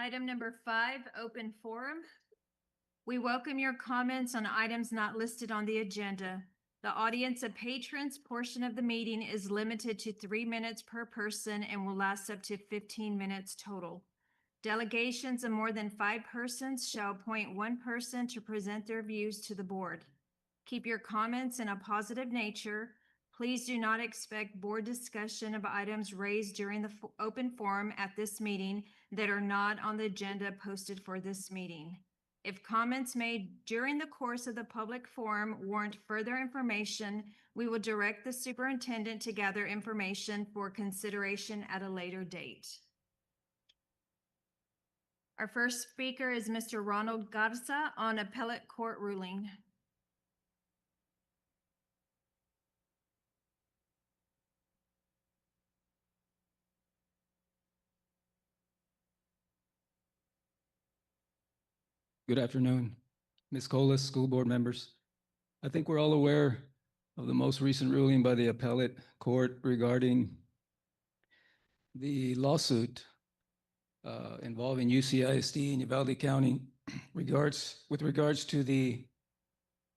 Item number 5, open forum. We welcome your comments on items not listed on the agenda. The audience of patrons portion of the meeting is limited to 3 minutes per person and will last up to 15 minutes total. Delegations of more than 5 persons shall appoint 1 person to present their views to the board. Keep your comments in a positive nature. Please do not expect board discussion of items raised during the open forum at this meeting that are not on the agenda posted for this meeting. If comments made during the course of the public forum warrant further information, we will direct the superintendent to gather information for consideration at a later date. Our first speaker is Mr. Ronald Garza on appellate court ruling. Good afternoon, Ms. Colas, school board members. I think we're all aware of the most recent ruling by the appellate court regarding the lawsuit involving UCISD in Uvalde County with regards to the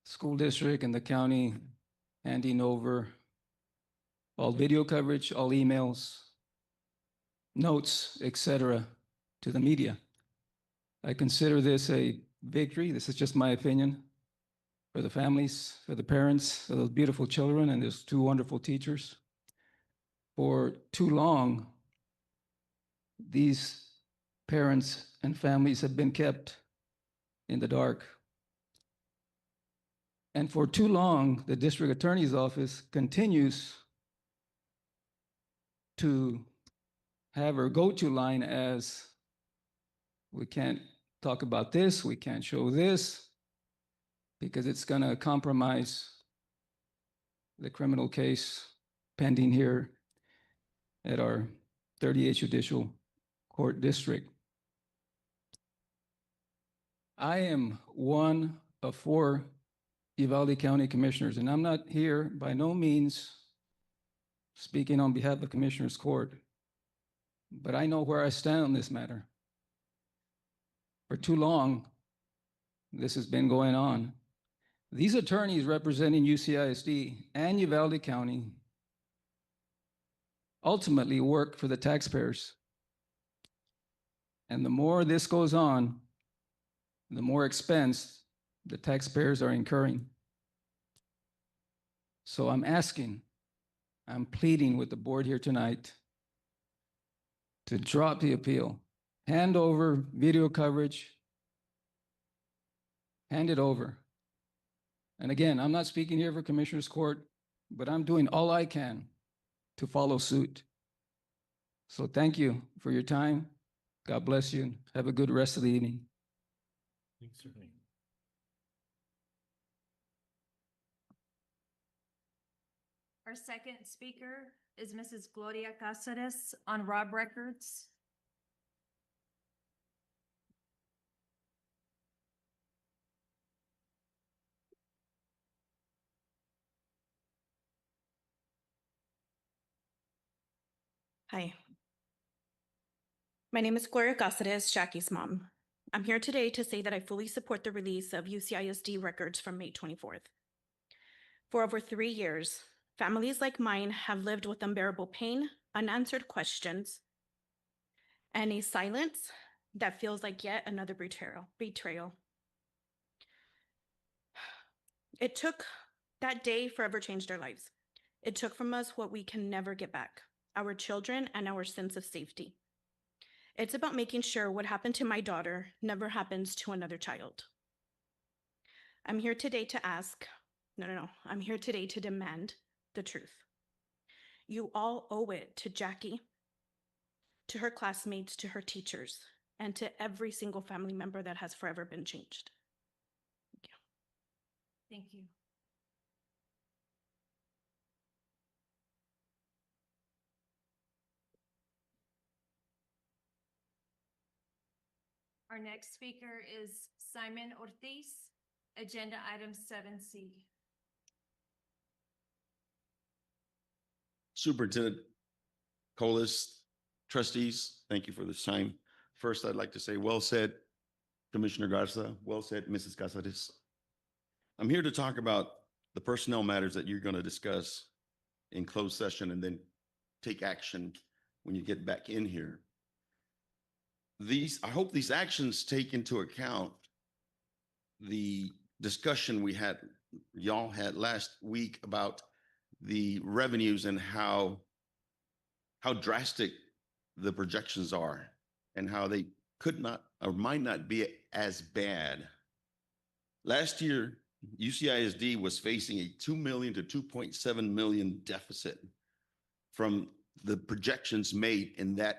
school district and the county handing over all video coverage, all emails, notes, etc., to the media. I consider this a victory. This is just my opinion for the families, for the parents of those beautiful children and those 2 wonderful teachers. For too long, these parents and families have been kept in the dark. And for too long, the district attorney's office continues to have her go-to line as, we can't talk about this, we can't show this, because it's going to compromise the criminal case pending here at our 38th Judicial Court District. I am one of 4 Uvalde County commissioners, and I'm not here by no means speaking on behalf of Commissioners Court, but I know where I stand on this matter. For too long, this has been going on. These attorneys representing UCISD and Uvalde County ultimately work for the taxpayers. And the more this goes on, the more expense the taxpayers are incurring. So I'm pleading with the board here tonight to drop the appeal. Hand over video coverage, hand it over. And again, I'm not speaking here for Commissioners Court, but I'm doing all I can to follow suit. So thank you for your time. God bless you. Have a good rest of the evening. Thanks, certainly. Our second speaker is Mrs. Gloria Cáceres on Robb Records. Hi. My name is Gloria Cáceres, Jackie's mom. I'm here today to say that I fully support the release of UCISD records from May 24th. For over 3 years, families like mine have lived with unbearable pain, unanswered questions, and a silence that feels like yet another betrayal. It took that day forever changed our lives. It took from us what we can never get back, our children and our sense of safety. It's about making sure what happened to my daughter never happens to another child. I'm here today to I'm here today to demand the truth. You all owe it to Jackie, to her classmates, to her teachers, and to every single family member that has forever been changed. Thank you. Thank you. Our next speaker is Simon Ortiz, agenda item 7C. Superintendent Colas, trustees, thank you for this time. First, I'd like to say, well said, Commissioner Garza. Well said, Mrs. Casares. I'm here to talk about the personnel matters that you're going to discuss in closed session and then take action when you get back in here. I hope these actions take into account the discussion y'all had last week about the revenues and how drastic the projections are and how they could not or might not be as bad. Last year, UCISD was facing a 2 million to 2.7 million deficit from the projections made in that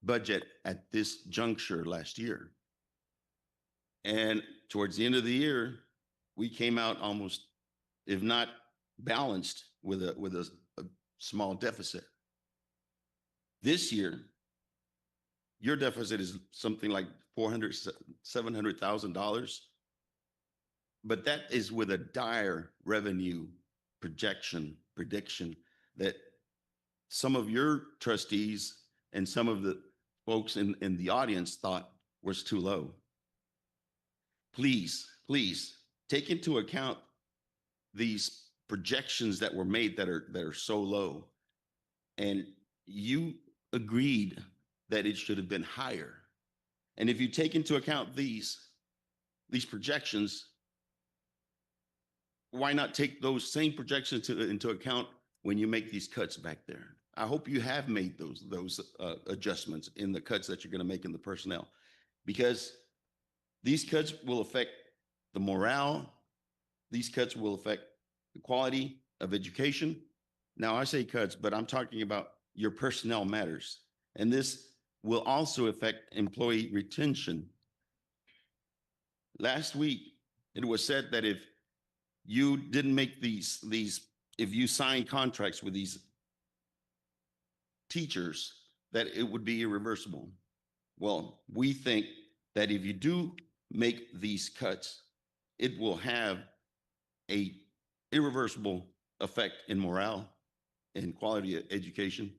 budget at this juncture last year. And towards the end of the year, we came out almost, if not balanced, with a small deficit. This year, your deficit is something like $700,000, but that is with a dire revenue prediction that some of your trustees and some of the folks in the audience thought was too low. Please take into account these projections that were made that are so low. And you agreed that it should have been higher. And if you take into account these projections, why not take those same projections into account when you make these cuts back there? I hope you have made those adjustments in the cuts that you're going to make in the personnel, because these cuts will affect the morale. These cuts will affect the quality of education. Now, I say cuts, but I'm talking about your personnel matters. And this will also affect employee retention. Last week, it was said that if you didn't make if you signed contracts with these teachers, that it would be irreversible. Well, we think that if you do make these cuts, it will have a irreversible effect in morale and quality of education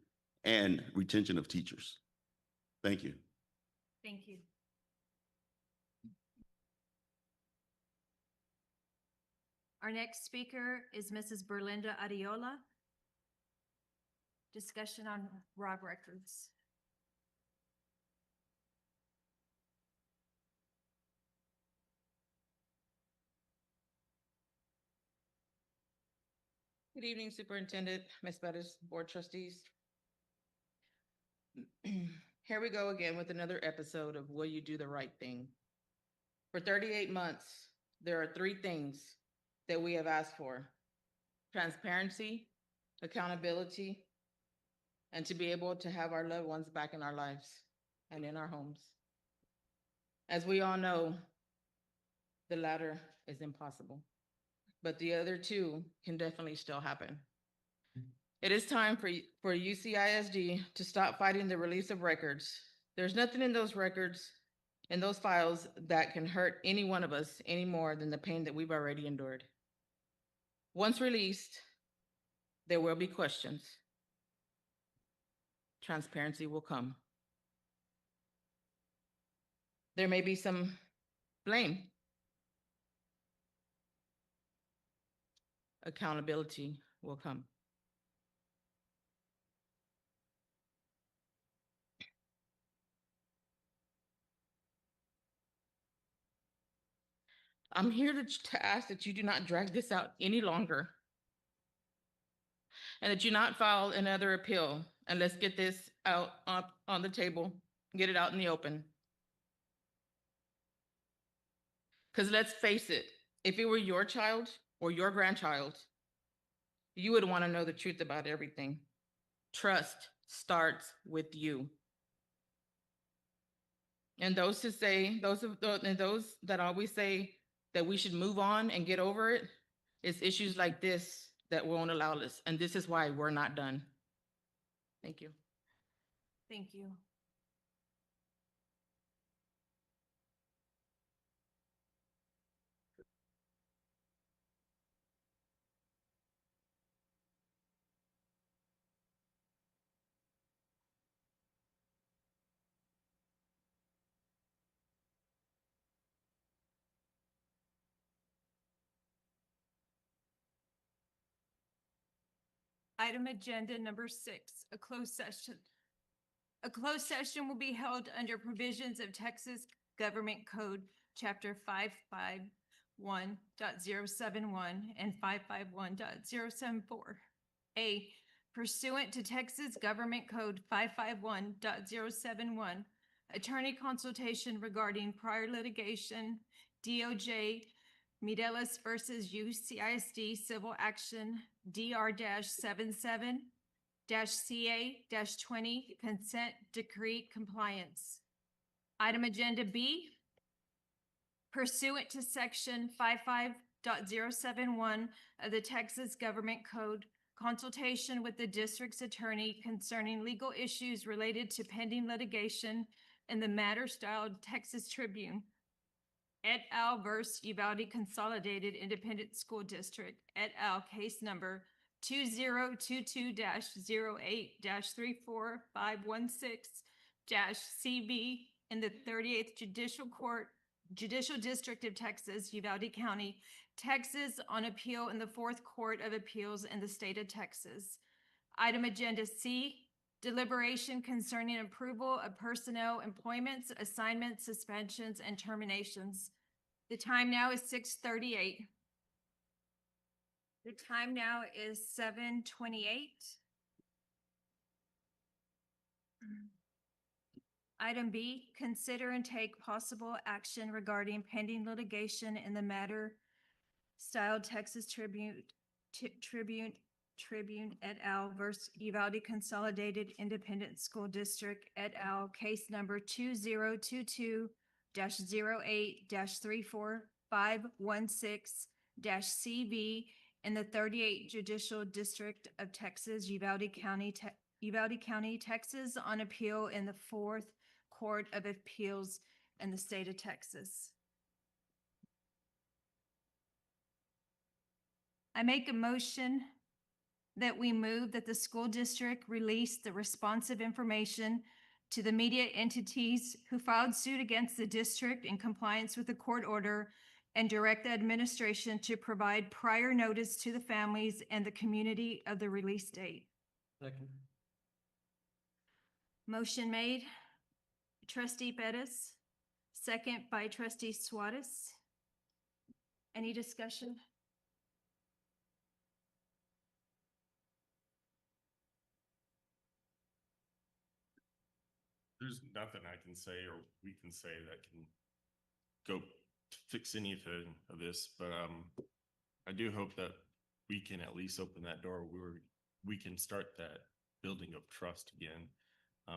and retention of teachers. Thank you. Thank you. Our next speaker is Mrs. Berlinda Ariola. Discussion on Robb records. Good evening, Superintendent, Ms. Bettis, Board Trustees. Here we go again with another episode of Will You Do the Right Thing? For 38 months, there are 3 things that we have asked for: transparency, accountability, and to be able to have our loved ones back in our lives and in our homes. As we all know, the latter is impossible, but the other 2 can definitely still happen. It is time for UCISD to stop fighting the release of records. There's nothing in those records, in those files, that can hurt any one of us any more than the pain that we've already endured. Once released, there will be questions. Transparency will come. There may be some blame. Accountability will come. I'm here to ask that you do not drag this out any longer, and that you not file another appeal, and let's get this out on the table, get it out in the open. Because let's face it, if it were your child or your grandchild, you would want to know the truth about everything. Trust starts with you. And those that always say that we should move on and get over it, it's issues like this that won't allow this. And this is why we're not done. Thank you. Thank you. Item agenda number 6, a closed session. A closed session will be held under provisions of Texas Government Code, Chapter 551.071 and 551.074. A, pursuant to Texas Government Code 551.071, attorney consultation regarding prior litigation, DOJ, Midelis versus UCISD civil action, DR-77 CA-20 consent decree compliance. Item agenda B, pursuant to section 55.071 of the Texas Government Code, consultation with the district's attorney concerning legal issues related to pending litigation in the matter styled Texas Tribune et al. Versus Uvalde Consolidated Independent School District et al. Case number 2022-08-34516-CB in the 38th Judicial District of Texas, Uvalde County, Texas, on appeal in the 4th Court of Appeals in the state of Texas. Item agenda C, deliberation concerning approval of personnel employments, assignments, suspensions, and terminations. The time now is 6:38. The time now is 7:28. Item B, consider and take possible action regarding pending litigation in the matter styled Texas Tribune et al. Versus Uvalde Consolidated Independent School District et al. Case number 2022-08-34516-CB in the 38th Judicial District of Texas, Uvalde County, Texas, on appeal in the 4th Court of Appeals in the state of Texas. I make a motion that we move that the school district release the responsive information to the media entities who filed suit against the district in compliance with the court order and direct the administration to provide prior notice to the families and the community of the release date. Second. Motion made, trustee Bettis, second by trustee Swatis. Any discussion? There's nothing I can say or we can say that can go fix anything of this, but I do hope that we can at least open that door where we can start that building of trust again,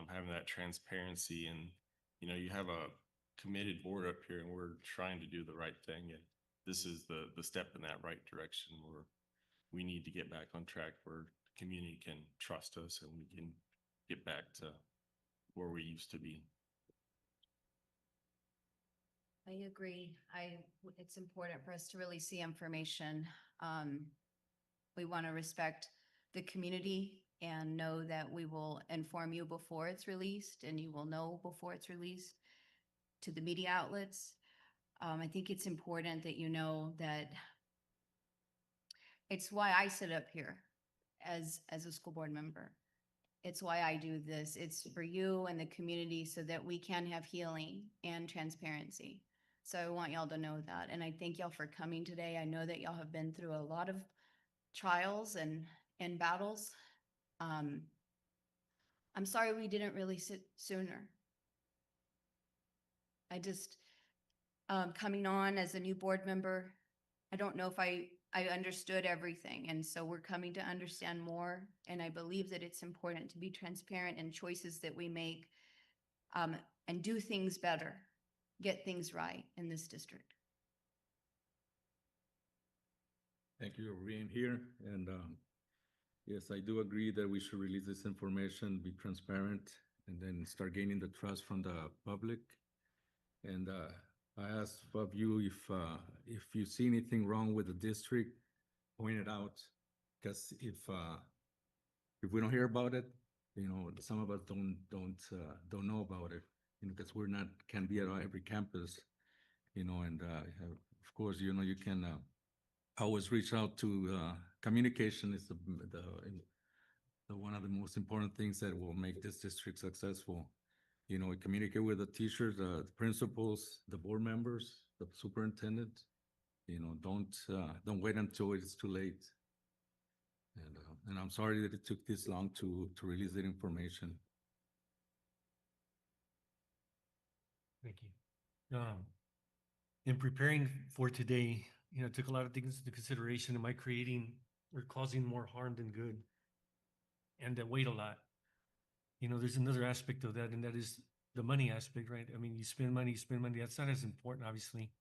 having that transparency. And you have a committed board up here, and we're trying to do the right thing, and this is the step in that right direction where we need to get back on track where the community can trust us and we can get back to where we used to be. I agree. It's important for us to really see information. We want to respect the community and know that we will inform you before it's released, and you will know before it's released to the media outlets. I think it's important that you know that it's why I sit up here as a school board member. It's why I do this. It's for you and the community so that we can have healing and transparency. So I want y'all to know that. And I thank y'all for coming today. I know that y'all have been through a lot of trials and battles. I'm sorry we didn't really sit sooner. I just, coming on as a new board member, I don't know if I understood everything. And so we're coming to understand more. And I believe that it's important to be transparent in choices that we make, and do things better, get things right in this district. Thank you for being here. And yes, I do agree that we should release this information, be transparent, and then start gaining the trust from the public. And I ask of you if you see anything wrong with the district, point it out. Because if we don't hear about it, some of us don't know about it. Because we're not can be at every campus, and of course, you can always reach out to communication is one of the most important things that will make this district successful. You know, we communicate with the teachers, the principals, the board members, the superintendent. You know, don't wait until it's too late. And I'm sorry that it took this long to release that information. Thank you. In preparing for today, I took a lot of things into consideration. Am I creating or causing more harm than good? And that wait a lot. There's another aspect of that, and that is the money aspect, right? I mean, you spend money. That's not as important, obviously.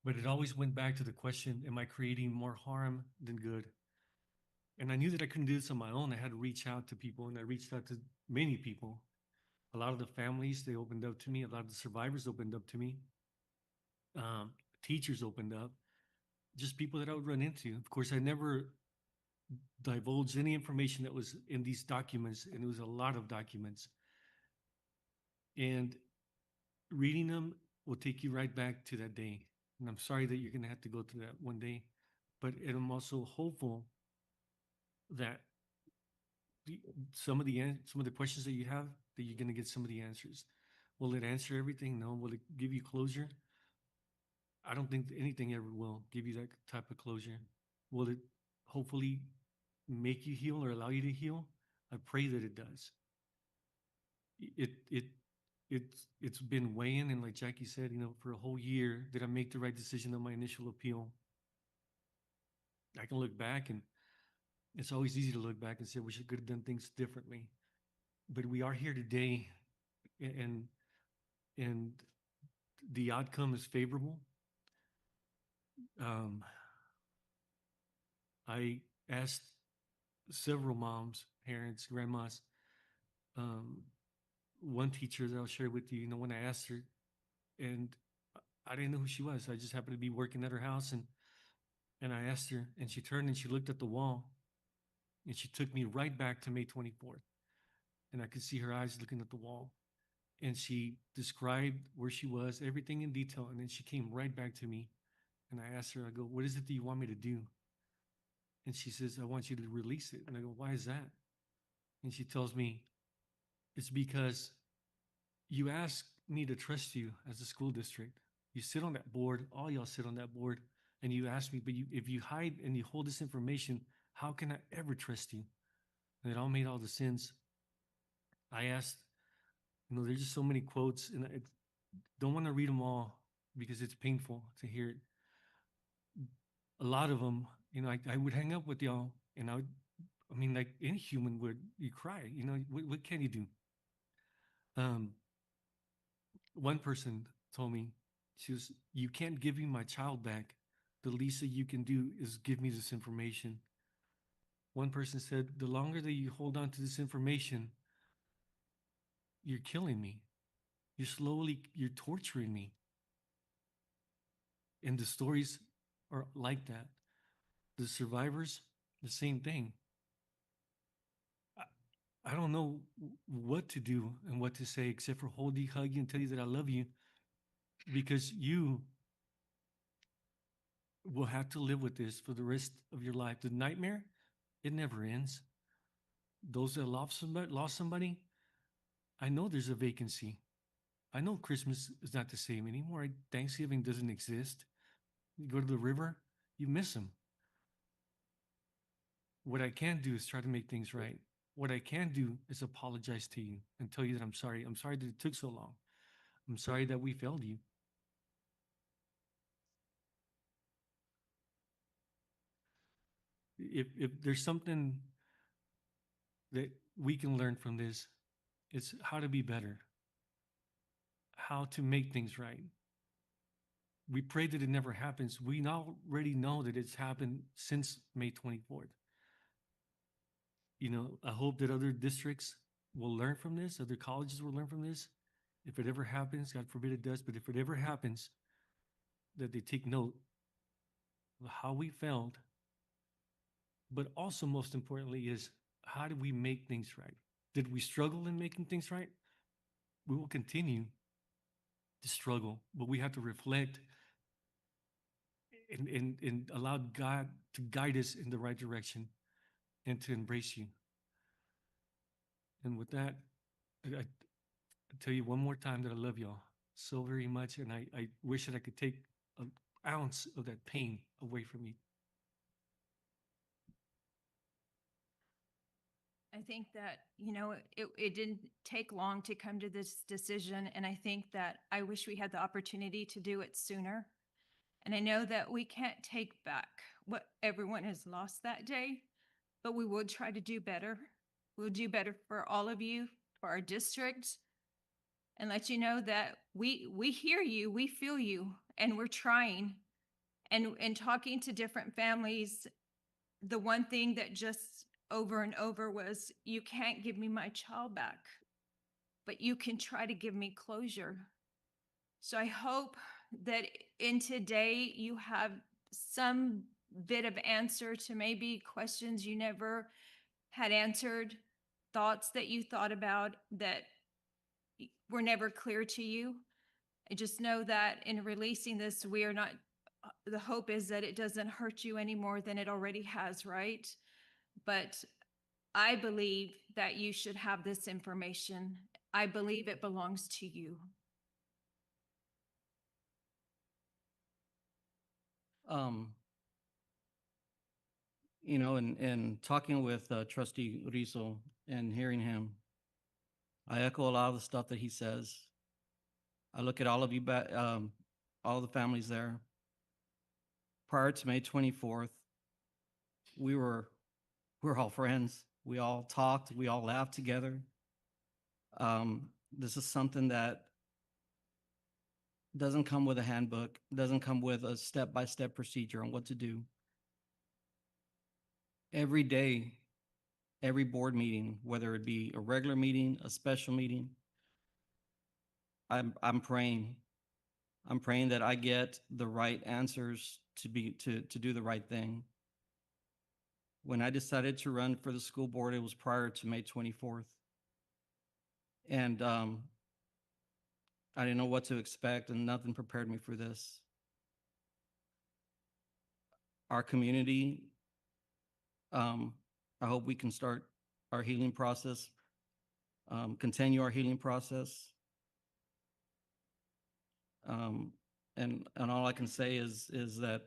But it always went back to the question, am I creating more harm than good? And I knew that I couldn't do this on my own. I had to reach out to people, and I reached out to many people. A lot of the families, they opened up to me. A lot of the survivors opened up to me. Teachers opened up. Just people that I would run into. Of course, I never divulged any information that was in these documents, and it was a lot of documents. And reading them will take you right back to that day. And I'm sorry that you're going to have to go through that one day, but I'm also hopeful that some of the questions that you have, that you're going to get some of the answers. Will it answer everything? No. Will it give you closure? I don't think anything ever will give you that type of closure. Will it hopefully make you heal or allow you to heal? I pray that it does. It's been weighing, and like Jackie said, for a whole year, did I make the right decision on my initial appeal? I can look back, and it's always easy to look back and say, we should could have done things differently. But we are here today, and the outcome is favorable. I asked several moms, parents, grandmas, one teacher that I'll share with you, when I asked her, and I didn't know who she was. I just happened to be working at her house, and I asked her, and she turned and she looked at the wall, and she took me right back to May 24th. And I could see her eyes looking at the wall. And she described where she was, everything in detail. And then she came right back to me. And I asked her, I go, what is it that you want me to do? And she says, I want you to release it. And I go, why is that? And she tells me, it's because you asked me to trust you as a school district. You sit on that board, all y'all sit on that board, and you ask me, but if you hide and you hold this information, how can I ever trust you? And it all made all the sense. I asked, there's just so many quotes, and I don't want to read them all because it's painful to hear it. A lot of them, I would hang up with y'all, and like any human would, you cry, what can you do? One person told me, you can't give me my child back. The least that you can do is give me this information. One person said, the longer that you hold on to this information, you're killing me. You're torturing me. And the stories are like that. The survivors, the same thing. I don't know what to do and what to say except for hold you, hug you, and tell you that I love you, because you will have to live with this for the rest of your life. The nightmare, it never ends. Those that lost somebody, I know there's a vacancy. I know Christmas is not the same anymore. Thanksgiving doesn't exist. You go to the river, you miss them. What I can do is try to make things right. What I can do is apologize to you and tell you that I'm sorry. I'm sorry that it took so long. I'm sorry that we failed you. If there's something that we can learn from this, it's how to be better, how to make things right. We pray that it never happens. We already know that it's happened since May 24th. I hope that other districts will learn from this, other colleges will learn from this. If it ever happens, God forbid it does, but if it ever happens, that they take note of how we failed, but also most importantly is how do we make things right? Did we struggle in making things right? We will continue to struggle, but we have to reflect and allow God to guide us in the right direction and to embrace you. And with that, I tell you one more time that I love y'all so very much, and I wish that I could take an ounce of that pain away from you. I think that, it didn't take long to come to this decision, and I think that I wish we had the opportunity to do it sooner. And I know that we can't take back what everyone has lost that day, but we will try to do better. We'll do better for all of you, for our district, and let you know that we hear you, we feel you, and we're trying. And talking to different families, the one thing that just over and over was, you can't give me my child back, but you can try to give me closure. So I hope that in today you have some bit of answer to maybe questions you never had answered, thoughts that you thought about that were never clear to you. I just know that in releasing this, we are not, the hope is that it doesn't hurt you any more than it already has, right? But I believe that you should have this information. I believe it belongs to you. And talking with Trustee Rizzo and hearing him, I echo a lot of the stuff that he says. I look at all of you, all the families there. Prior to May 24th, we're all friends. We all talked. We all laughed together. This is something that doesn't come with a handbook, doesn't come with a step-by-step procedure on what to do. Every day, every board meeting, whether it be a regular meeting, a special meeting, I'm praying. I'm praying that I get the right answers to do the right thing. When I decided to run for the school board, it was prior to May 24th. And I didn't know what to expect, and nothing prepared me for this. Our community, I hope we can start our healing process, continue our healing process. And all I can say is that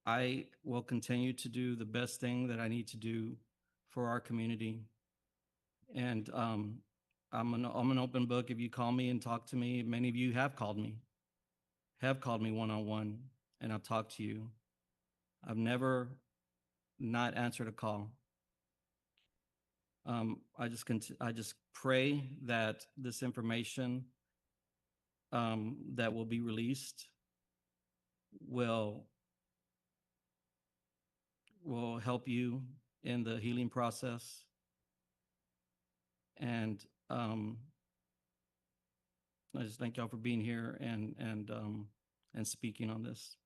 I will continue to do the best thing that I need to do for our community. And I'm an open book. If you call me and talk to me, many of you have called me one-on-one, and I've talked to you. I've never not answered a call. I just pray that this information that will be released will help you in the healing process. And I just thank y'all for being here and speaking on this.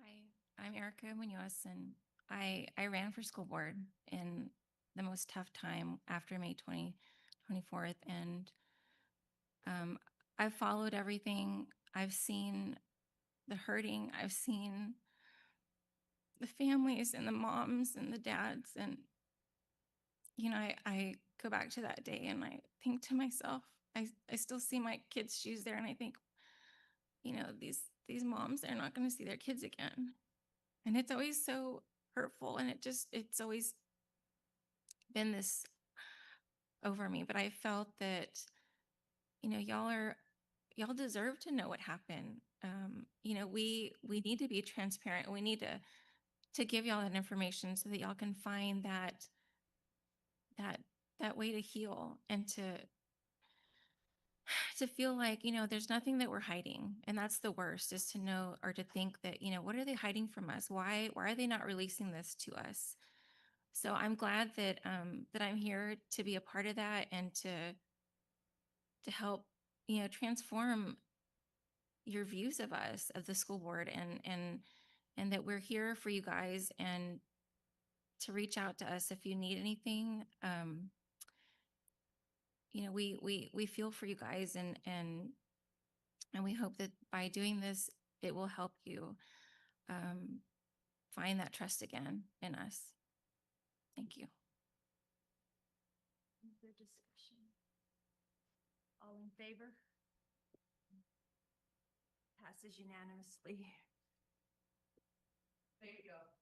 Hi, I'm Erica Munoz, and I ran for school board in the most tough time after May 24th, and I've followed everything. I've seen the hurting. I've seen the families and the moms and the dads, and I go back to that day and I think to myself, I still see my kids' shoes there, and I think, these moms, they're not going to see their kids again. And it's always so hurtful, and it's always been this over me. But I felt that, y'all deserve to know what happened. We need to be transparent. We need to give y'all that information so that y'all can find that way to heal, and to feel like, there's nothing that we're hiding. And that's the worst, is to know or to think that, what are they hiding from us? Why are they not releasing this to us? So I'm glad that I'm here to be a part of that, and to help, transform your views of us, of the school board, and that we're here for you guys, and to reach out to us if you need anything. We feel for you guys, and we hope that by doing this, it will help you find that trust again in us. Thank you. Further discussion? All in favor? Passes unanimously. There you go.